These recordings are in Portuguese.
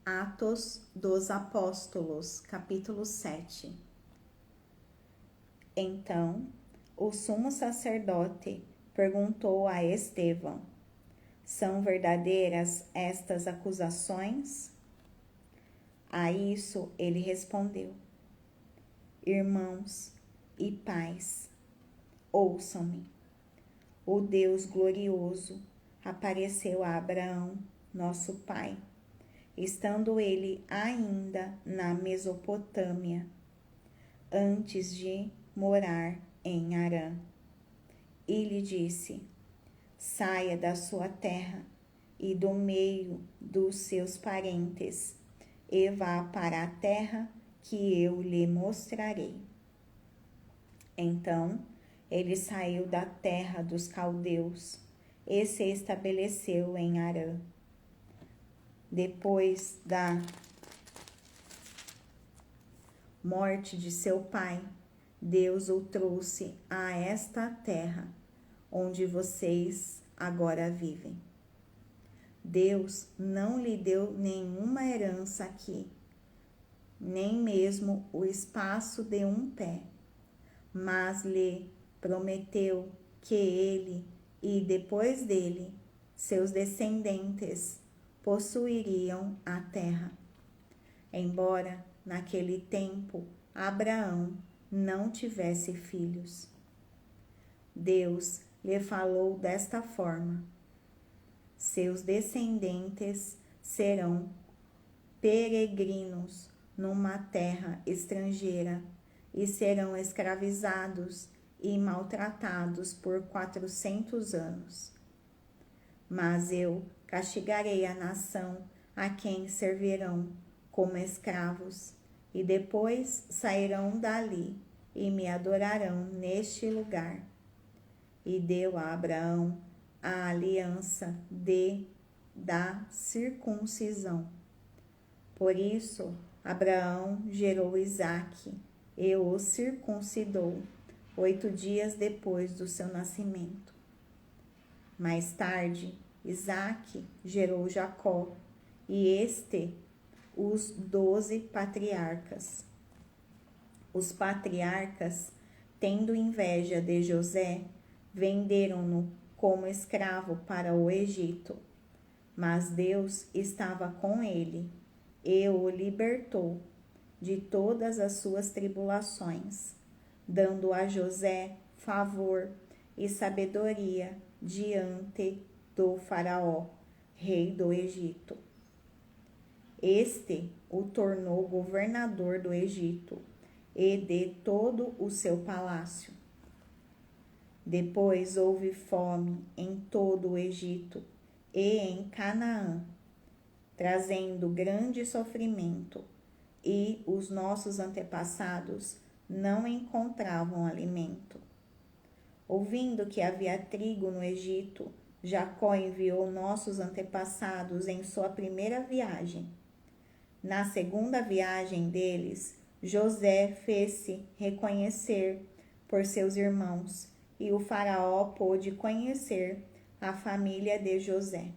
Atos dos Apóstolos, capítulo 7. Então, o sumo sacerdote perguntou a Estevão: são verdadeiras estas acusações? A isso ele respondeu: irmãos e pais, ouçam-me. O Deus glorioso apareceu a Abraão, nosso pai, estando ele ainda na Mesopotâmia, antes de morar em Harã. E lhe disse: saia da sua terra e do meio dos seus parentes, e vá para a terra que eu lhe mostrarei. Então ele saiu da terra dos caldeus e se estabeleceu em Harã. Depois da morte de seu pai, Deus o trouxe a esta terra, onde vocês agora vivem. Deus não lhe deu nenhuma herança aqui, nem mesmo o espaço de um pé, mas lhe prometeu que ele e depois dele, seus descendentes, possuiriam a terra. Embora naquele tempo Abraão não tivesse filhos. Deus lhe falou desta forma: seus descendentes serão peregrinos numa terra estrangeira e serão escravizados e maltratados por 400 anos. Mas eu castigarei a nação a quem servirão como escravos, e depois sairão dali e me adorarão neste lugar. E deu a Abraão a aliança da circuncisão. Por isso, Abraão gerou Isaque e o circuncidou 8 dias depois do seu nascimento. Mais tarde, Isaque gerou Jacó e os 12 patriarcas. Os patriarcas, tendo inveja de José, venderam-no como escravo para o Egito. Mas Deus estava com ele e o libertou de todas as suas tribulações, dando a José favor e sabedoria diante do faraó, rei do Egito. Este o tornou governador do Egito e de todo o seu palácio. Depois houve fome em todo o Egito e em Canaã, trazendo grande sofrimento, e os nossos antepassados não encontravam alimento. Ouvindo que havia trigo no Egito, Jacó enviou nossos antepassados em sua primeira viagem. Na segunda viagem deles, José fez-se reconhecer por seus irmãos, e o faraó pôde conhecer a família de José.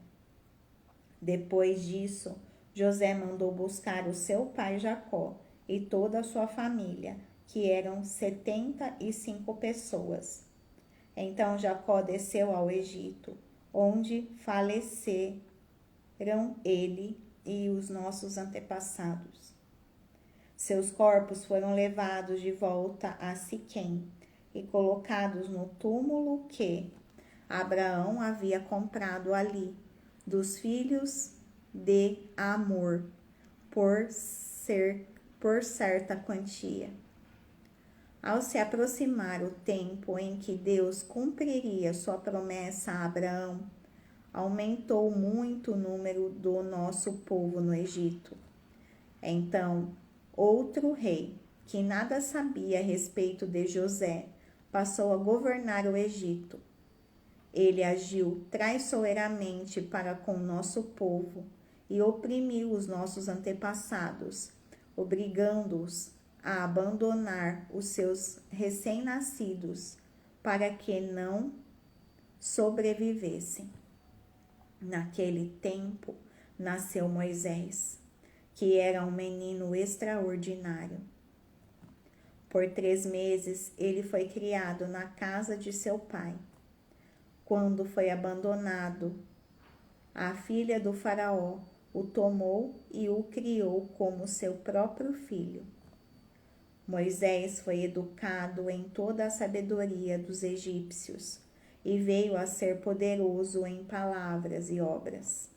Depois disso, José mandou buscar o seu pai Jacó e toda a sua família, que eram 75 pessoas. Então Jacó desceu ao Egito, onde faleceram ele e os nossos antepassados. Seus corpos foram levados de volta a Siquém e colocados no túmulo que Abraão havia comprado ali, dos filhos de Amor, por certa quantia. Ao se aproximar o tempo em que Deus cumpriria sua promessa a Abraão, aumentou muito o número do nosso povo no Egito. Então, outro rei, que nada sabia a respeito de José, passou a governar o Egito. Ele agiu traiçoeiramente para com o nosso povo e oprimiu os nossos antepassados, obrigando-os a abandonar os seus recém-nascidos para que não sobrevivessem. Naquele tempo nasceu Moisés, que era um menino extraordinário. Por 3 meses ele foi criado na casa de seu pai. Quando foi abandonado, a filha do faraó o tomou e o criou como seu próprio filho. Moisés foi educado em toda a sabedoria dos egípcios e veio a ser poderoso em palavras e obras.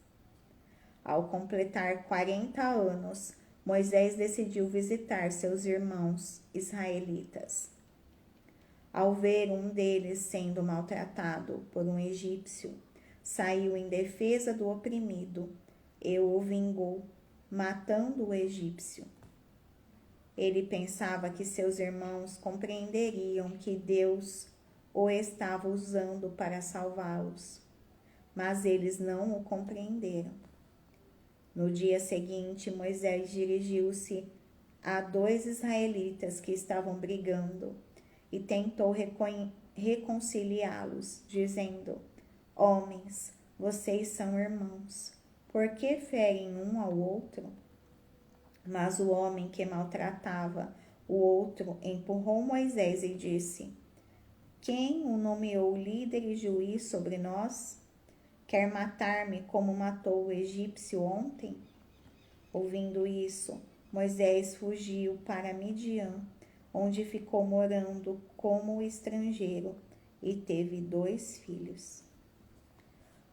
Ao completar 40 anos, Moisés decidiu visitar seus irmãos israelitas. Ao ver um deles sendo maltratado por um egípcio, saiu em defesa do oprimido e o vingou, matando o egípcio. Ele pensava que seus irmãos compreenderiam que Deus o estava usando para salvá-los, mas eles não o compreenderam. No dia seguinte, Moisés dirigiu-se a 2 israelitas que estavam brigando e tentou reconciliá-los, dizendo: Homens, vocês são irmãos, por que ferem um ao outro? Mas o homem que maltratava o outro empurrou Moisés e disse: Quem o nomeou líder e juiz sobre nós? Quer matar-me como matou o egípcio ontem? Ouvindo isso, Moisés fugiu para Midian, onde ficou morando como estrangeiro e teve 2 filhos.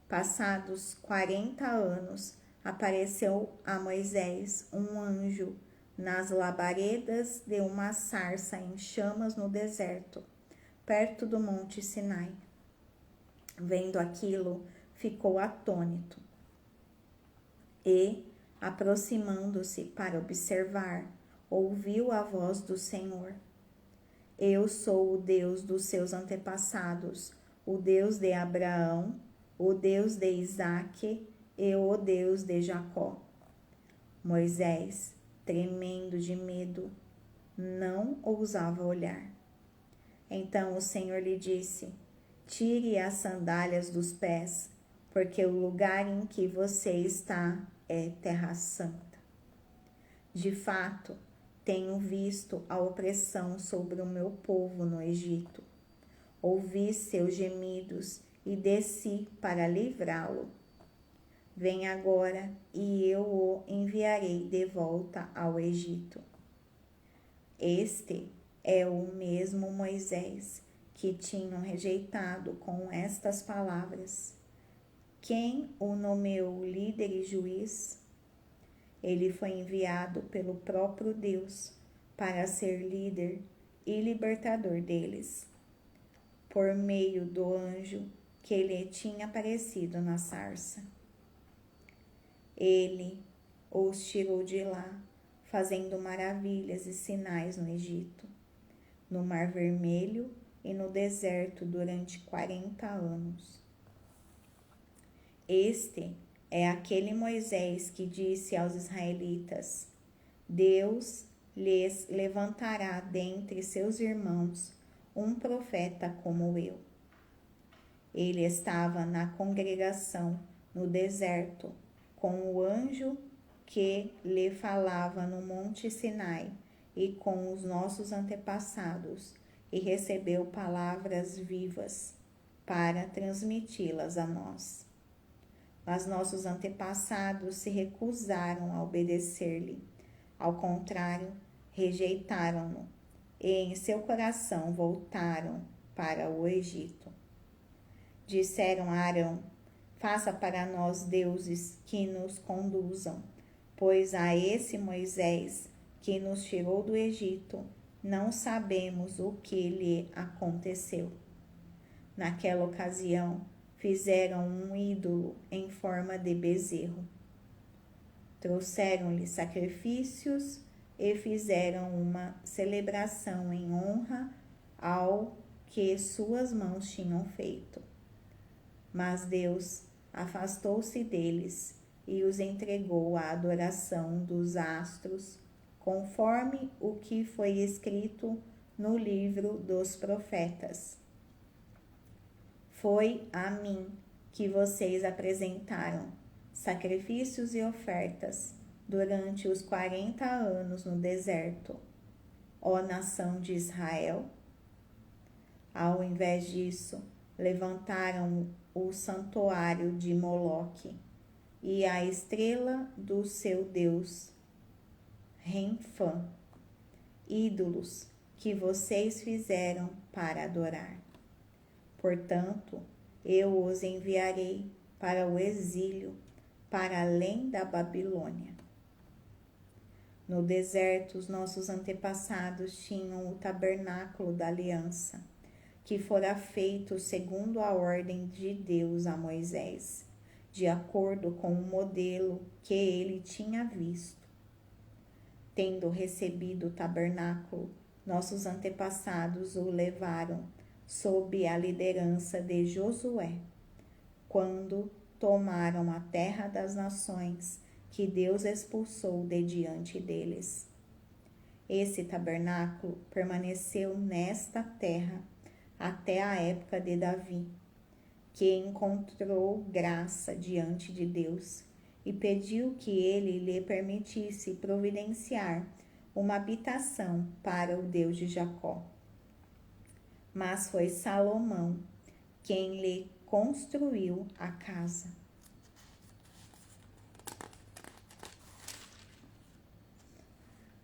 Passados 40 anos, apareceu a Moisés um anjo nas labaredas de uma sarça em chamas no deserto, perto do monte Sinai. Vendo aquilo, ficou atônito e, aproximando-se para observar, ouviu a voz do Senhor. Eu sou o Deus dos seus antepassados, o Deus de Abraão, o Deus de Isaque e o Deus de Jacó. Moisés, tremendo de medo, não ousava olhar. Então o Senhor lhe disse: Tire as sandálias dos pés, porque o lugar em que você está é terra santa. De fato, tenho visto a opressão sobre o meu povo no Egito. Ouvi seus gemidos e desci para livrá-lo. Vem agora e eu o enviarei de volta ao Egito. Este é o mesmo Moisés que tinham rejeitado com estas palavras. Quem o nomeou líder e juiz? Ele foi enviado pelo próprio Deus para ser líder e libertador deles, por meio do anjo que lhe tinha aparecido na sarça. Ele os tirou de lá, fazendo maravilhas e sinais no Egito, no Mar Vermelho e no deserto durante 40 anos. Este é aquele Moisés que disse aos israelitas: Deus lhes levantará dentre seus irmãos um profeta como eu. Ele estava na congregação no deserto com o anjo que lhe falava no monte Sinai e com os nossos antepassados, e recebeu palavras vivas para transmiti-las a nós. Mas nossos antepassados se recusaram a obedecer-lhe. Ao contrário, rejeitaram-no e em seu coração voltaram para o Egito. Disseram a Arão: Faça para nós deuses que nos conduzam, pois a esse Moisés que nos tirou do Egito, não sabemos o que lhe aconteceu. Naquela ocasião, fizeram um ídolo em forma de bezerro. Trouxeram-lhe sacrifícios e fizeram uma celebração em honra ao que suas mãos tinham feito. Mas Deus afastou-se deles e os entregou à adoração dos astros, conforme o que foi escrito no livro dos profetas. Foi a mim que vocês apresentaram sacrifícios e ofertas, durante os 40 anos no deserto, ó nação de Israel? Ao invés disso, levantaram o santuário de Moloque e a estrela do seu deus Renfã, ídolos que vocês fizeram para adorar. Portanto, eu os enviarei para o exílio, para além da Babilônia. No deserto, os nossos antepassados tinham o tabernáculo da aliança, que fora feito segundo a ordem de Deus a Moisés, de acordo com o modelo que ele tinha visto. Tendo recebido o tabernáculo, nossos antepassados o levaram sob a liderança de Josué, quando tomaram a terra das nações que Deus expulsou de diante deles. Esse tabernáculo permaneceu nesta terra até a época de Davi, que encontrou graça diante de Deus e pediu que ele lhe permitisse providenciar uma habitação para o Deus de Jacó. Mas foi Salomão quem lhe construiu a casa.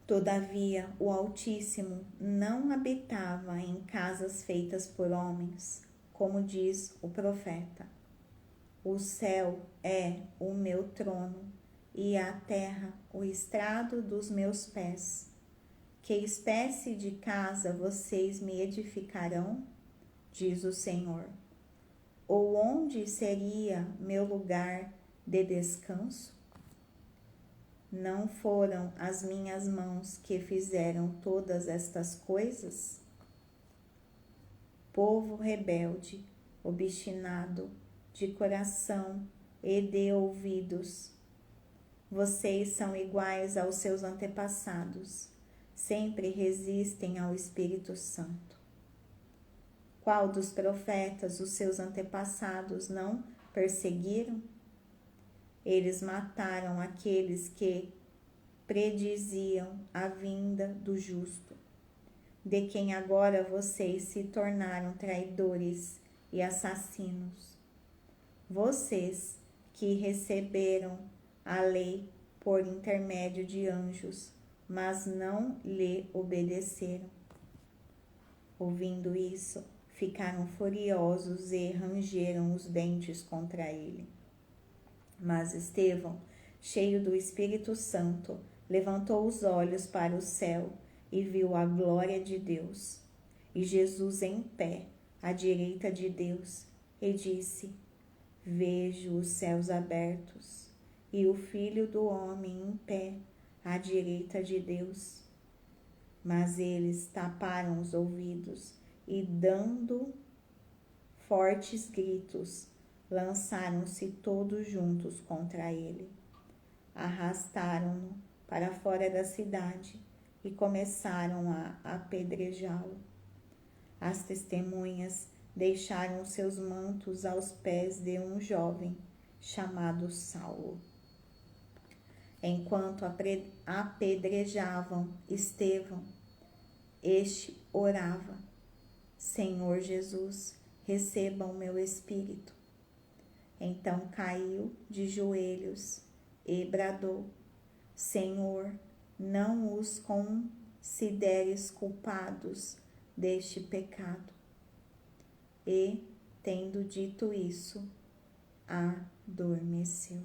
Todavia, o Altíssimo não habitava em casas feitas por homens, como diz o profeta. O céu é o meu trono e a terra o estrado dos meus pés. Que espécie de casa vocês me edificarão? Diz o Senhor. Ou onde seria meu lugar de descanso? Não foram as minhas mãos que fizeram todas estas coisas? Povo rebelde, obstinado, de coração e de ouvidos, vocês são iguais aos seus antepassados, sempre resistem ao Espírito Santo. Qual dos profetas os seus antepassados não perseguiram? Eles mataram aqueles que prediziam a vinda do justo, de quem agora vocês se tornaram traidores e assassinos. Vocês que receberam a lei por intermédio de anjos, mas não lhe obedeceram. Ouvindo isso, ficaram furiosos e rangeram os dentes contra ele. Mas Estevão, cheio do Espírito Santo, levantou os olhos para o céu e viu a glória de Deus, e Jesus em pé, à direita de Deus, e disse: Vejo os céus abertos e o Filho do Homem em pé, à direita de Deus. Mas eles taparam os ouvidos e, dando fortes gritos, lançaram-se todos juntos contra ele. Arrastaram-no para fora da cidade e começaram a apedrejá-lo. As testemunhas deixaram seus mantos aos pés de um jovem chamado Saulo. Enquanto apedrejavam Estevão, este orava: Senhor Jesus, receba o meu espírito. Então caiu de joelhos e bradou: Senhor, não os consideres culpados deste pecado. E, tendo dito isso, adormeceu.